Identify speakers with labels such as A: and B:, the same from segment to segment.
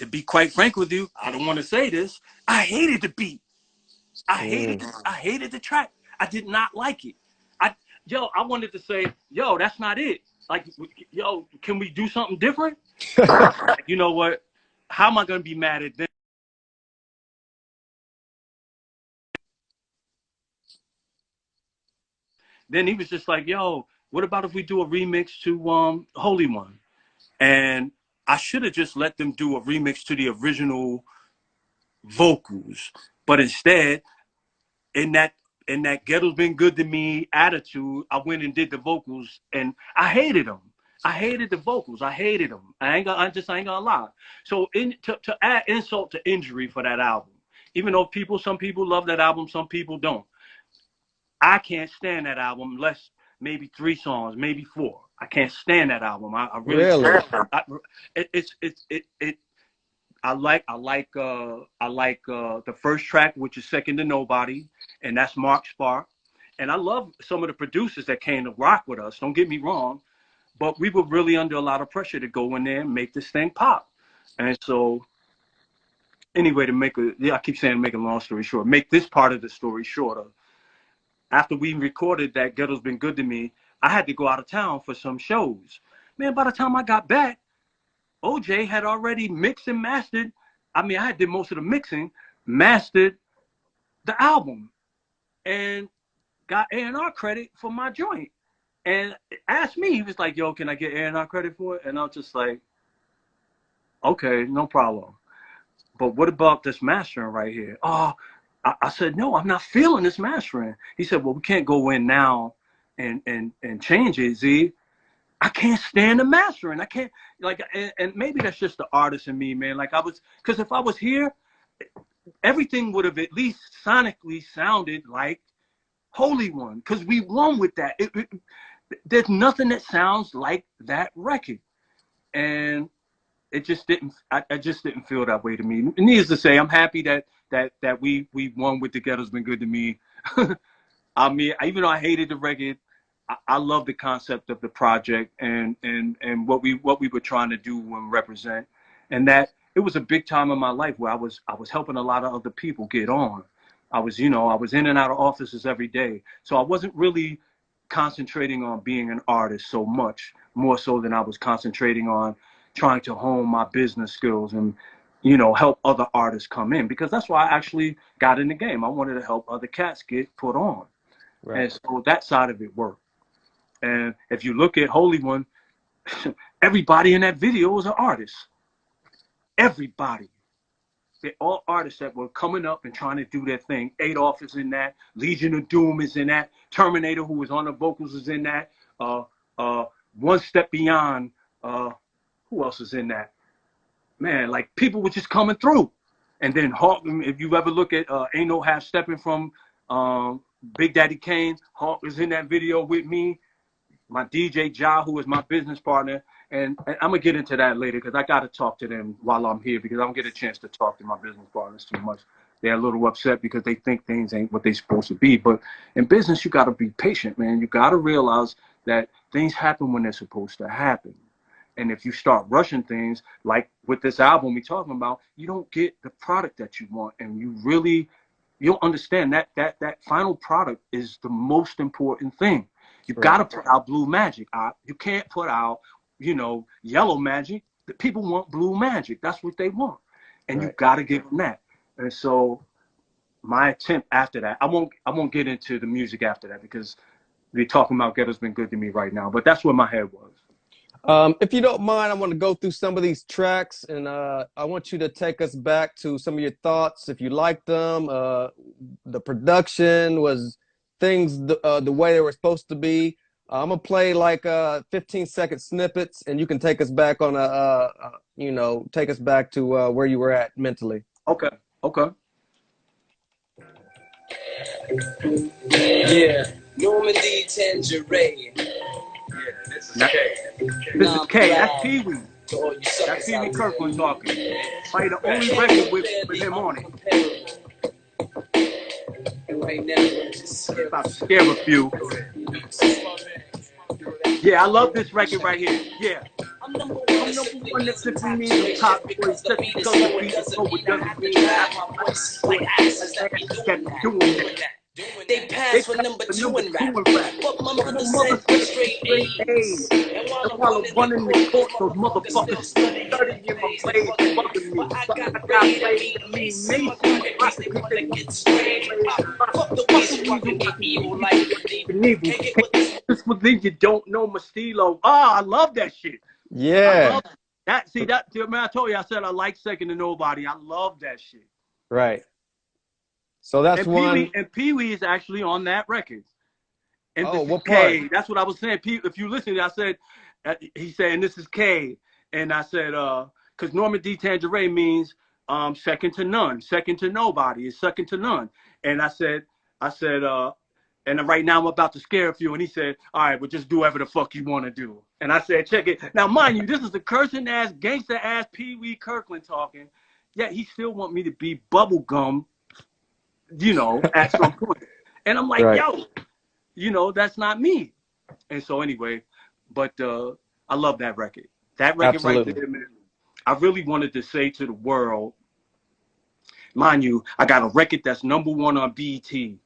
A: to be quite frank with you, I don't want to say this. I hated the beat. I hated the track. I did not like it. I wanted to say, yo, that's not it. Like, yo, can we do something different? You know what? How am I gonna be mad at them? Then he was just like, yo, what about if we do a remix to Holy One? And I should have just let them do a remix to the original vocals. But instead, in that Ghetto's Been Good to Me attitude, I went and did the vocals, and I hated them. I hated the vocals. I hated them. I ain't gonna lie. So to add insult to injury for that album, even though some people love that album, some people don't. I can't stand that album unless maybe 3 songs, maybe 4. I can't stand that album. I really. I like the first track, which is Second to Nobody, and that's Mark Spark. And I love some of the producers that came to rock with us. Don't get me wrong, but we were really under a lot of pressure to go in there and make this thing pop. And so, anyway, I keep saying make a long story short, make this part of the story shorter. After we recorded that Ghetto's Been Good to Me, I had to go out of town for some shows. Man, by the time I got back, OJ had already mixed and mastered. I mean, I did most of the mixing, mastered the album, and got A&R credit for my joint. And asked me, he was like, yo, can I get A&R credit for it? And I was just like, okay, no problem. But what about this mastering right here? Oh, I said, no, I'm not feeling this mastering. He said, well, we can't go in now and change it, Z. I can't stand the mastering. I can't, like, and maybe that's just the artist in me, man. Like, because if I was here, everything would have at least sonically sounded like Holy One, because we won with that. There's nothing that sounds like that record. And it just didn't, I just didn't feel that way to me. Needless to say, I'm happy that we won with The Ghetto's Been Good to Me. I mean, even though I hated the record, I love the concept of the project and what we were trying to do and represent. And that it was a big time in my life where I was helping a lot of other people get on. I was in and out of offices every day. So I wasn't really concentrating on being an artist so much, more so than I was concentrating on trying to hone my business skills and, help other artists come in, because that's why I actually got in the game. I wanted to help other cats get put on. Right. And so that side of it worked. And if you look at Holy One, everybody in that video was an artist. Everybody. They're all artists that were coming up and trying to do their thing. Adolf is in that. Legion of Doom is in that. Terminator, who was on the vocals, is in that. One Step Beyond. Who else is in that? Man, like, people were just coming through. And then Hawk, if you ever look at Ain't No Half Stepping from Big Daddy Kane, Hawk was in that video with me. My DJ Ja, who is my business partner. And I'm going to get into that later because I got to talk to them while I'm here, because I don't get a chance to talk to my business partners too much. They're a little upset because they think things ain't what they're supposed to be. But in business, you got to be patient, man. You got to realize that things happen when they're supposed to happen. And if you start rushing things, like with this album we're talking about, you don't get the product that you want. And you'll understand that final product is the most important thing. You got to put out Blue Magic. You can't put out, Yellow Magic. The people want Blue Magic. That's what they want. And you got to give them that. And so my attempt after that, I won't get into the music after that because we're talking about Ghetto's Been Good to Me right now. But that's where my head was.
B: If you don't mind, I want to go through some of these tracks, and I want you to take us back to some of your thoughts, if you liked them. The production was things the way they were supposed to be. I'm gonna play like 15-second snippets, and you can take us back on take us back to where you were at mentally.
A: Okay.
C: Yeah, Normandy Tangerine.
A: This is K. That's Pee Wee. That's Pee Wee Kirkland talking. Probably the only record with him on it.
C: Right now, just
A: about to scare a few. Yeah, I love this record right here. Yeah.
C: I'm number one
A: one that simply means the top choice. Just because the beat is slow, it doesn't mean that my voice like asses that be doing that.
C: They passed for number two in rap, but my mother said straight A's. And
A: And
C: while
A: while
C: I'm
A: I'm
C: running
A: running
C: the
A: the
C: court,
A: court,
C: those
A: those
C: motherfuckers
A: motherfuckers
C: still studying
A: studying
C: my
A: my
C: plays, they
A: plays, they
C: bugging
A: bugging
C: me. But
A: me.
C: I
A: But
C: got
A: I got
C: paid, I
A: paid,
C: mean,
A: I mean,
C: Mace and my
A: Mason, my
C: pocket piece, they
A: pocket piece,
C: wanna
A: they
C: get sprayed. Fuck the
A: fuck
C: weed
A: the
C: so I
A: reason
C: can
A: why
C: be
A: I can
C: evil
A: be
C: like
A: evil like
C: Resident Evil.
A: Evil.
C: Can't get with this.
A: This within you don't know Mastilo. Ah, I love that shit. I
B: Yeah.
A: love that. See that, man, I told you, I said I like Second to Nobody. I love that shit.
B: Right. So that's
A: And
B: one.
A: Pee Wee is actually on that record. And
B: Oh,
A: this is
B: what part?
A: K. That's what I was saying. If you listen, I said, he said, and this is K. And I said, because Normandy Tangerine means second to none, second to nobody, it's second to none. And I said, and right now I'm about to scare a few. And he said, all right, well, just do whatever the fuck you want to do. And I said, check it. Now, mind you, this is the cursing ass, gangster ass Pee Wee Kirkland talking. Yet he still want me to be bubblegum, at some point. And I'm like,
B: Right.
A: yo, that's not me. And so anyway, but I love that record. That record right
B: Absolutely.
A: there, man. I really wanted to say to the world, mind you, I got a record that's #1 on BET,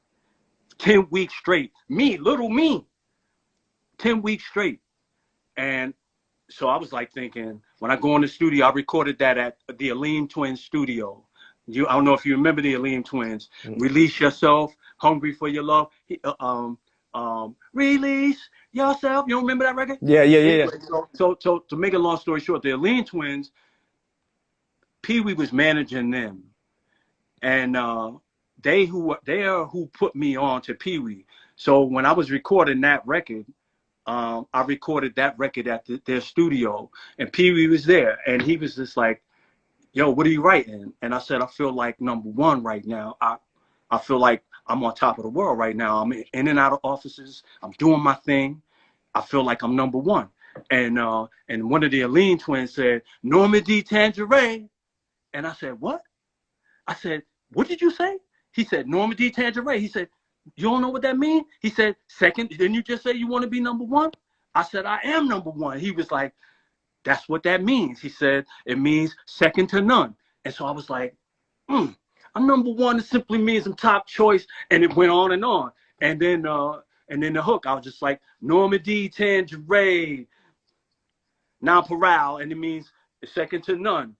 A: 10 weeks straight. Me, little me, 10 weeks straight. And so I was like thinking, when I go in the studio, I recorded that at the Aleem Twins studio. I don't know if you remember the Aleem Twins. Release Yourself, Hungry for Your Love. Release Yourself. You don't remember that record?
B: Yeah.
A: Anyway, so to make a long story short, the Aleem Twins, Pee Wee was managing them, and they are who put me on to Pee Wee. So when I was recording that record, I recorded that record at their studio, and Pee Wee was there, and he was just like, yo, what are you writing? And I said, I feel like #1 right now. I feel like I'm on top of the world right now. I'm in and out of offices. I'm doing my thing. I feel like I'm #1. And one of the Aleem Twins said, Normandy Tangerine. And I said, what? I said, what did you say? He said, Normandy Tangerine. He said, you don't know what that means? He said, second, didn't you just say you want to be #1? I said, I am #1. He was like, that's what that means. He said, it means second to none. And so I was like, I'm #1. It simply means I'm top choice. And it went on and on. And then the hook, I was just like, Normandy Tangerine, nonpareil, and it means second to none.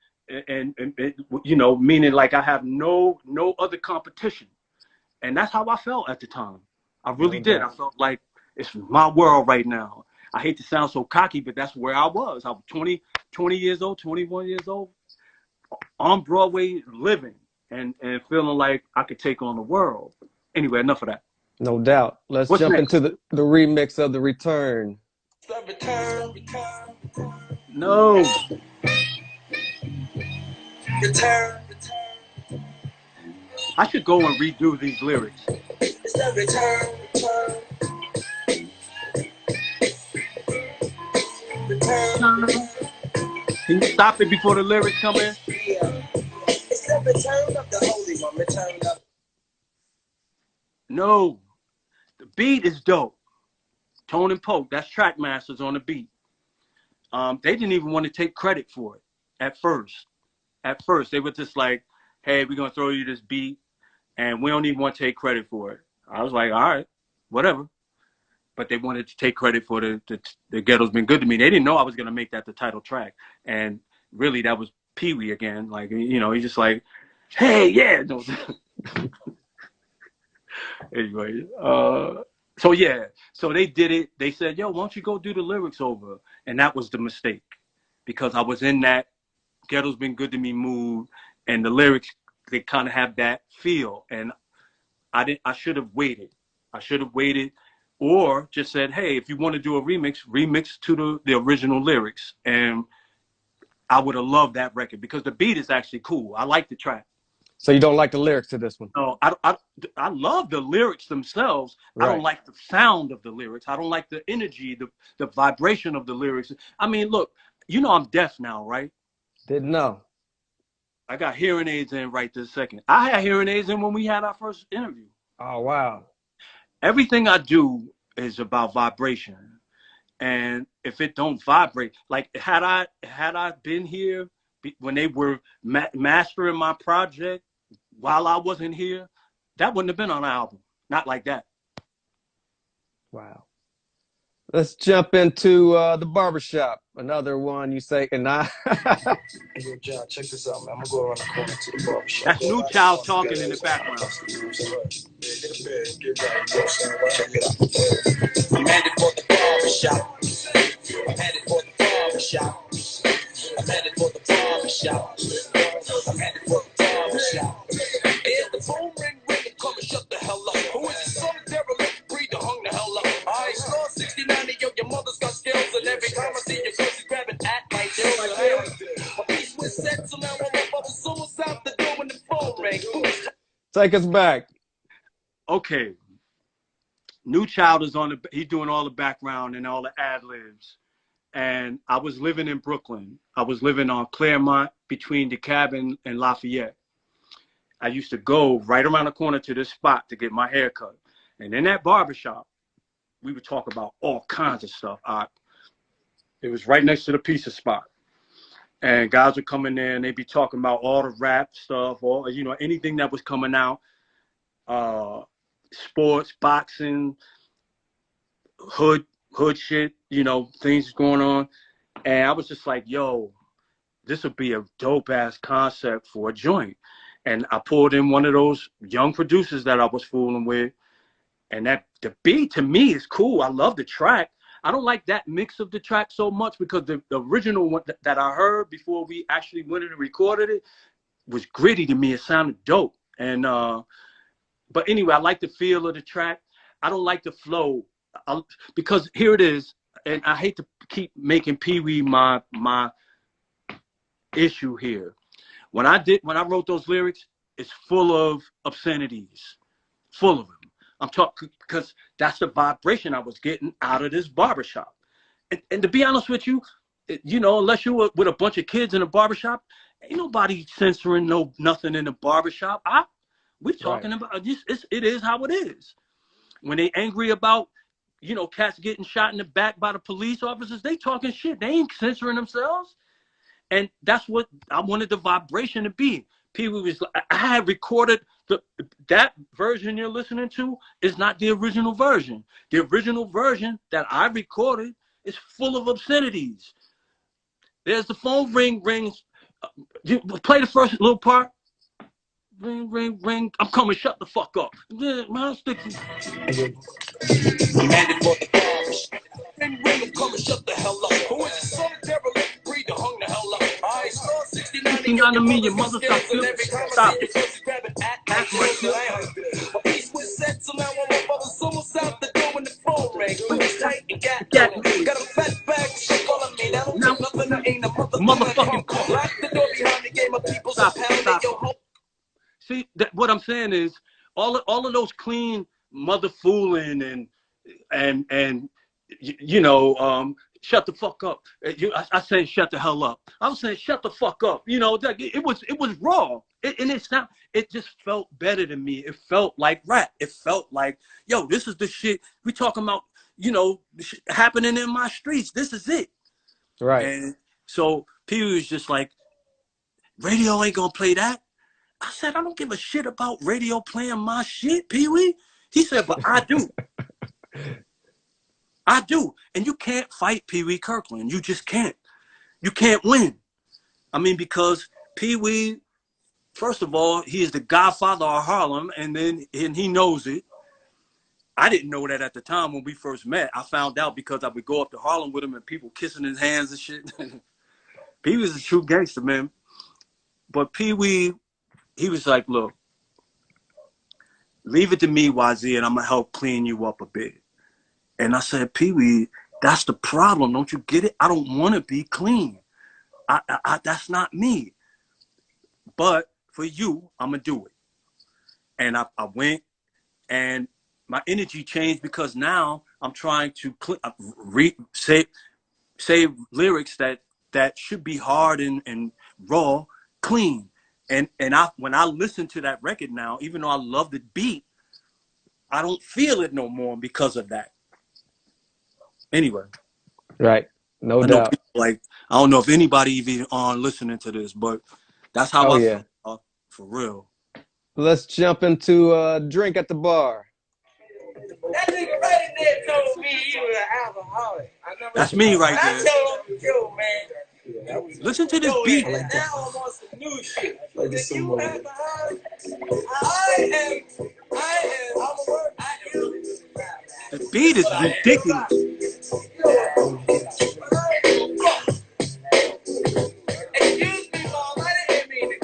A: And meaning like I have no other competition. And that's how I felt at the time. I really did. I felt like it's my world right now. I hate to sound so cocky, but that's where I was. I was 20 years old, 21 years old, on Broadway living and feeling like I could take on the world. Anyway, enough of that.
B: No doubt. Let's
A: What's
B: jump
A: next?
B: into the remix of The Return.
C: The return,
A: No.
C: return.
A: I should go and redo these lyrics.
C: It's the return.
A: Can you stop it before the lyrics come in?
C: Yeah. It's the return of the Holy One. Return of.
A: No. The beat is dope. Tone and Poke, that's track masters on the beat. They didn't even want to take credit for it at first. At first, they were just like, hey, we're going to throw you this beat, and we don't even want to take credit for it. I was like, all right, whatever. But they wanted to take credit for the Ghetto's Been Good to Me. They didn't know I was going to make that the title track. And really, that was Pee Wee again. Like, he's just like, hey, yeah. No. Anyway, so they did it. They said, yo, why don't you go do the lyrics over? And that was the mistake, because I was in that Ghetto's Been Good to Me mood, and the lyrics, they kind of have that feel. And I should have waited. Or just said, hey, if you want to do a remix to the original lyrics. And I would have loved that record because the beat is actually cool. I like the track.
B: So you don't like the lyrics to this one?
A: No, I love the lyrics themselves. Right. I don't like the sound of the lyrics. I don't like the energy, the vibration of the lyrics. I mean, look, I'm deaf now, right?
B: Didn't know.
A: I got hearing aids in right this second. I had hearing aids in when we had our first interview.
B: Oh, wow.
A: Everything I do is about vibration. And if it don't vibrate, like had I been here when they were mastering my project while I wasn't here, that wouldn't have been on an album. Not like that.
B: Wow. Let's jump into the Barbershop. Another one you say, and I.
C: Hey, yo, John, check this out, man. I'm gonna go around the corner to the barbershop.
A: That's New Child talking in the background.
C: You know what I'm saying? Check it out. I'm headed for the barbershop. I'm headed for the barbershop. I'm headed for the barbershop. I'm headed for the barbershop. Here's the phone ring, ring, and come and shut the hell up. Who is this some derelict breed to hung the hell up? I saw 69 of your mother's got skills, and every time I see your girl, she's grabbing at my heels. My piece was set, so now I'm a bubble. Someone's out the door when the phone rang.
B: Take us back.
A: Okay. New Child is on the, he's doing all the background and all the ad libs. And I was living in Brooklyn. I was living on Claremont between DeKalb and Lafayette. I used to go right around the corner to this spot to get my hair cut. And in that barbershop, we would talk about all kinds of stuff. It was right next to the pizza spot. And guys would come in there and they'd be talking about all the rap stuff, or, you know, anything that was coming out. Sports, boxing, hood shit, you know, things going on. And I was just like, yo, this would be a dope ass concept for a joint. And I pulled in one of those young producers that I was fooling with. And that the beat to me is cool. I love the track. I don't like that mix of the track so much because the original one that I heard before we actually went in and recorded it was gritty to me. It sounded dope. And but anyway, I like the feel of the track. I don't like the flow because here it is. And I hate to keep making Pee Wee my issue here. When I wrote those lyrics, it's full of obscenities, full of them. I'm talking because that's the vibration I was getting out of this barbershop. And to be honest with you, you know, unless you were with a bunch of kids in a barbershop, ain't nobody censoring nothing in the barbershop. We're talking about this. It is how it is. When they angry about, you know, cats getting shot in the back by the police officers, they talking shit. They ain't censoring themselves. And that's what I wanted the vibration to be. People was like, I had recorded that version you're listening to is not the original version. The original version that I recorded is full of obscenities. There's the phone rings. You play the first little part. Ring, ring, ring. I'm coming. Shut the fuck up. Man, I'm sticking. Ring, ring. I'm coming. Shut the hell up. Who is this some derelict breed to hung the hell up? I saw 69 of me, your mother stop. Stop it. That's my shit. My piece was set, so now I'm a bubble. Someone's out the door when the phone rang. Who's tight and got a fat bag. She calling me. That don't take nothing. I ain't a motherfucking call. Lock the door behind me. Gave my people some pound. See, what I'm saying is all of those clean mother fooling and you know, shut the fuck up. I said shut the hell up. I was saying shut the fuck up. You know, it was raw. It just felt better to me. It felt like rap. It felt like, yo, this is the shit we talking about, you know, happening in my streets. This is it.
B: Right.
A: And so Pee Wee was just like, radio ain't gonna play that. I said, I don't give a shit about radio playing my shit, Pee Wee. He said, but I do. I do. And you can't fight Pee Wee Kirkland. You just can't. You can't win. I mean, because Pee Wee, first of all, he is the godfather of Harlem, and he knows it. I didn't know that at the time when we first met. I found out because I would go up to Harlem with him and people kissing his hands and shit. Pee Wee's a true gangster, man. But Pee Wee, he was like, look, leave it to me, YZ, and I'm going to help clean you up a bit. And I said, Pee Wee, that's the problem. Don't you get it? I don't want to be clean. That's not me. But for you, I'm going to do it. And I went, and my energy changed because now I'm trying to say lyrics that should be hard and raw, clean. And when I listen to that record now, even though I love the beat, I don't feel it no more because of that. Anyway.
B: Right. No
A: I know
B: doubt.
A: people like, I don't know if anybody even on listening to this, but that's how
B: Oh
A: I
B: yeah.
A: felt, for real.
B: Let's jump into drink at the bar.
C: That nigga right in there told me he was an alcoholic.
A: That's me right
C: I
A: there.
C: told him, yo, man.
A: Listen to this
C: Yo,
A: beat.
C: now I'm on some new shit. Like you alcoholic? I am, I'm a word, I am.
A: The beat is ridiculous.
C: Excuse me, mom, I didn't mean it.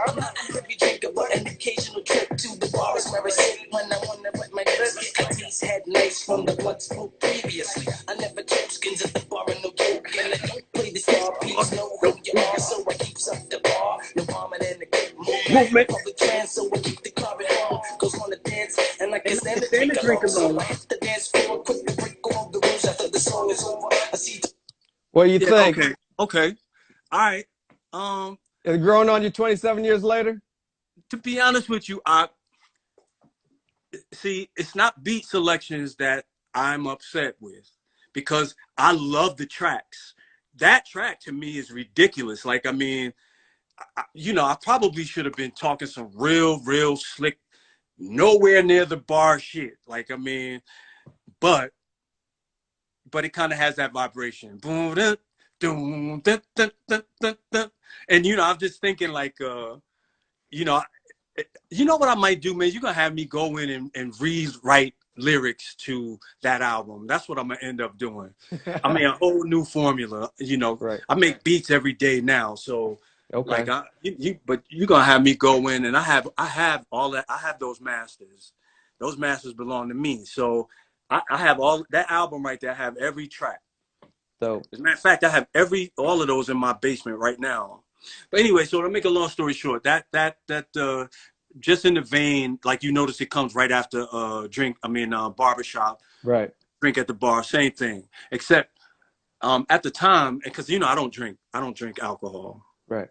C: I'm not a heavy drinker, but an occasional trip to the bar is where I sit when I wanna wet my lips. Cutties had nice from the blood spoke previously. I never took skins at the bar and no joke, and I don't play the star piece, know who you are, so I keeps up the bar. No vomit and a good movement. Public trance, so I keep the club at home. Goes on the dance, and I can stand the drink alone. So I hit the dance floor, quick to break all the rules after the song is over. I see.
B: What do you
A: Yeah,
B: think?
A: okay. Okay. All right.
B: Is it growing on you 27 years later?
A: To be honest with you, I see it's not beat selections that I'm upset with, because I love the tracks. That track to me is ridiculous. Like, I mean, I probably should have been talking some real slick, nowhere near the bar shit. Like, I mean, but it kind of has that vibration. Boom, dun, dun, dun, dun, dun, dun, dun. And I'm just thinking like, you know, what I might do, man? You're gonna have me go in and rewrite lyrics to that album. That's what I'm gonna end up doing. I mean, a whole new formula.
B: Right.
A: I make beats every day now, so like,
B: Okay.
A: but you're gonna have me go in, and I have all that. I have those masters. Those masters belong to me. So I have all that album right there. I have every track.
B: So
A: As a matter of fact, I have all of those in my basement right now. But anyway, so to make a long story short, that just in the vein, like you notice, it comes right after Barbershop,
B: right.
A: drink at the bar, same thing. Except at the time, because I don't drink alcohol.
B: Right.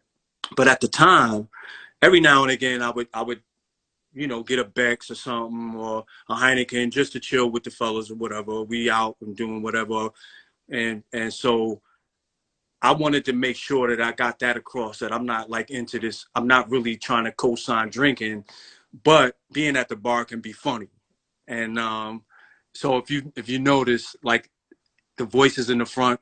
A: But at the time, every now and again, I would get a Beck's or something, or a Heineken, just to chill with the fellas or whatever. We out and doing whatever, and so I wanted to make sure that I got that across, that I'm not like into this. I'm not really trying to co-sign drinking, but being at the bar can be funny. And so if you notice, like, the voices in the front,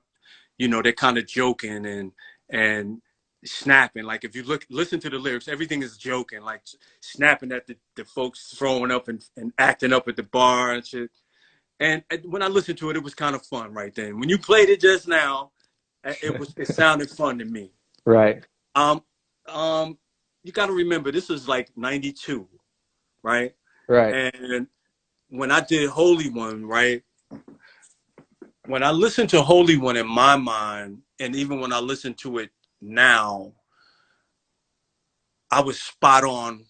A: they're kind of joking and snapping. Like, if you listen to the lyrics, everything is joking, like snapping at the folks throwing up and acting up at the bar and shit. And when I listened to it, it was kind of fun right then. When you played it just now, it sounded fun to me.
B: Right.
A: Um, you got to remember, this is like '92, right?
B: Right.
A: And when I did Holy One, right? When I listened to Holy One in my mind, and even when I listen to it now, I was spot on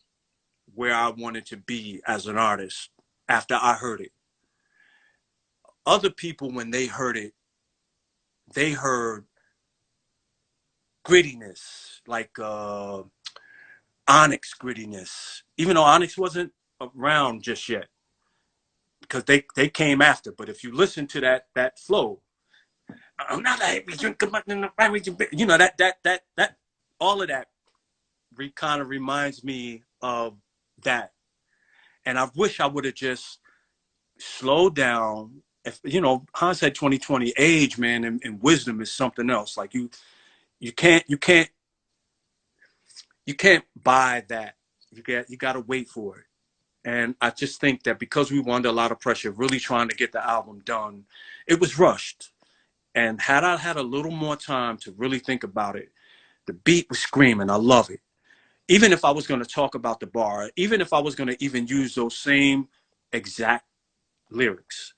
A: where I wanted to be as an artist after I heard it. Other people, when they heard it, they heard grittiness, like Onyx grittiness, even though Onyx wasn't around just yet, because they came after. But if you listen to that flow, I'm not a heavy drinker, that all of that kind of reminds me of that. And I wish I would have just slowed down. If hindsight 2020, age, man, and wisdom is something else. Like, you can't buy that. You got to wait for it. And I just think that because we were under a lot of pressure, really trying to get the album done, it was rushed. And had I had a little more time to really think about it, the beat was screaming. I love it. Even if I was going to talk about the bar, even if I was going to even use those same exact lyrics,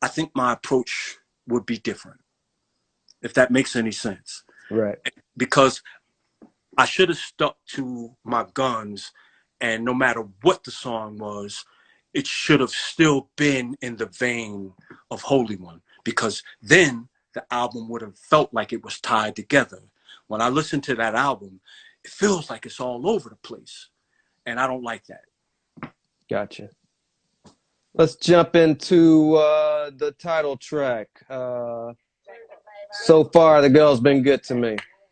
A: I think my approach would be different, if that makes any sense.
B: Right.
A: Because I should have stuck to my guns, and no matter what the song was, it should have still been in the vein of Holy One, because then the album would have felt like it was tied together. When I listen to that album, it feels like it's all over the place, and I don't like that.
B: Gotcha. Let's jump into the title track. So far, the girl's been good to me.